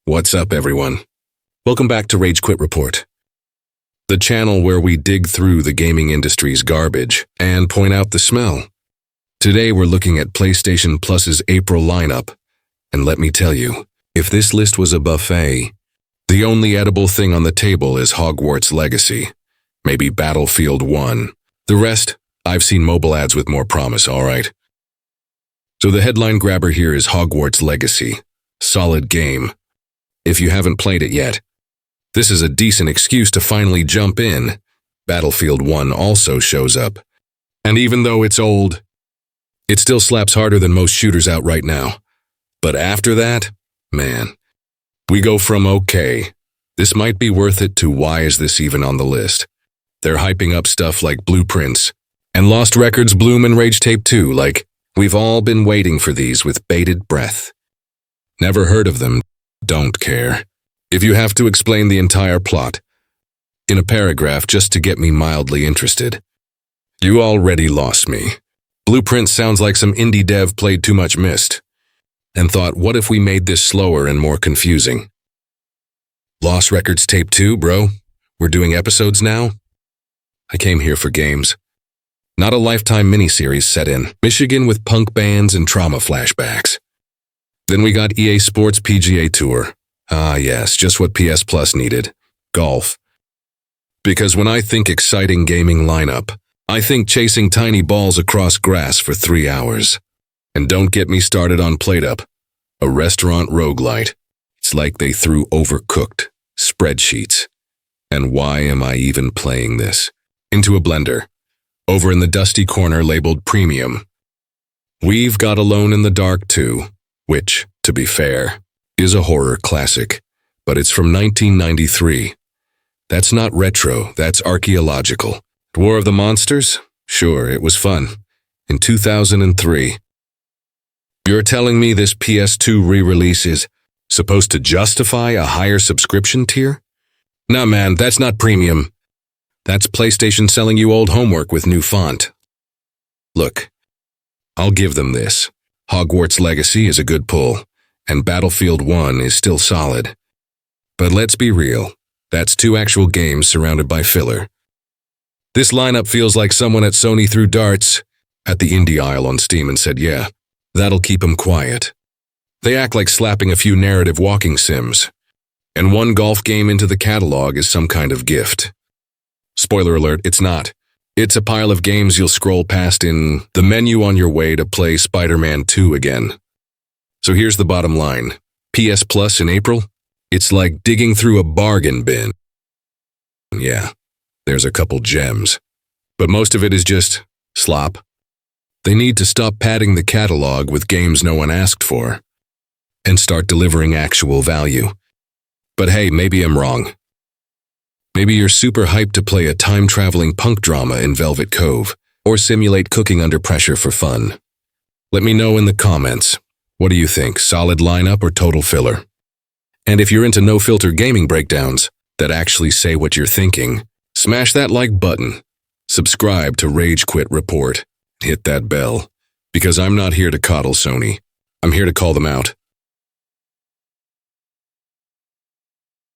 What's up, everyone? Welcome back to Rage Quit Report, the channel where we dig through the gaming industry's garbage and point out the smell. Today we're looking at PlayStation Plus's April lineup, and let me tell you, if this list was a buffet, the only edible thing on the table is Hogwarts Legacy, maybe Battlefield 1. The rest, I've seen mobile ads with more promise, alright? So the headline grabber here is Hogwarts Legacy. Solid game. If you haven't played it yet, this is a decent excuse to finally jump in. Battlefield 1 also shows up. And even though it's old, it still slaps harder than most shooters out right now. But after that, man, we go from okay, this might be worth it, to why is this even on the list? They're hyping up stuff like Blueprints and Lost Records Bloom and Rage Tape 2, like we've all been waiting for these with bated breath. Never heard of them, don't care. If you have to explain the entire plot in a paragraph just to get me mildly interested, you already lost me. Blueprint sounds like some indie dev played too much Myst and thought, what if we made this slower and more confusing? Lost Records Tape 2, bro? We're doing episodes now? I came here for games, not a Lifetime miniseries set in Michigan with punk bands and trauma flashbacks. Then we got EA Sports PGA Tour. Ah yes, just what PS Plus needed. Golf. Because when I think exciting gaming lineup, I think chasing tiny balls across grass for 3 hours. And don't get me started on PlateUp, a restaurant roguelite. It's like they threw Overcooked, spreadsheets, and why am I even playing this, into a blender, over in the dusty corner labeled Premium. We've got Alone in the Dark 2, which, to be fair, is a horror classic, but it's from 1993. That's not retro, that's archaeological. War of the Monsters? Sure, it was fun. In 2003. You're telling me this PS2 re-release is supposed to justify a higher subscription tier? Nah man, that's not premium. That's PlayStation selling you old homework with new font. Look, I'll give them this. Hogwarts Legacy is a good pull, and Battlefield 1 is still solid. But let's be real, that's 2 actual games surrounded by filler. This lineup feels like someone at Sony threw darts at the indie aisle on Steam and said, yeah, that'll keep them quiet. They act like slapping a few narrative walking sims, and 1 golf game into the catalog is some kind of gift. Spoiler alert, it's not. It's a pile of games you'll scroll past in the menu on your way to play Spider-Man 2 again. So here's the bottom line. PS Plus in April? It's like digging through a bargain bin. Yeah, there's a couple gems, but most of it is just slop. They need to stop padding the catalog with games no one asked for and start delivering actual value. But hey, maybe I'm wrong. Maybe you're super hyped to play a time-traveling punk drama in Velvet Cove, or simulate cooking under pressure for fun. Let me know in the comments. What do you think, solid lineup or total filler? And if you're into no-filter gaming breakdowns that actually say what you're thinking, smash that like button, subscribe to Rage Quit Report, hit that bell, because I'm not here to coddle Sony. I'm here to call them out.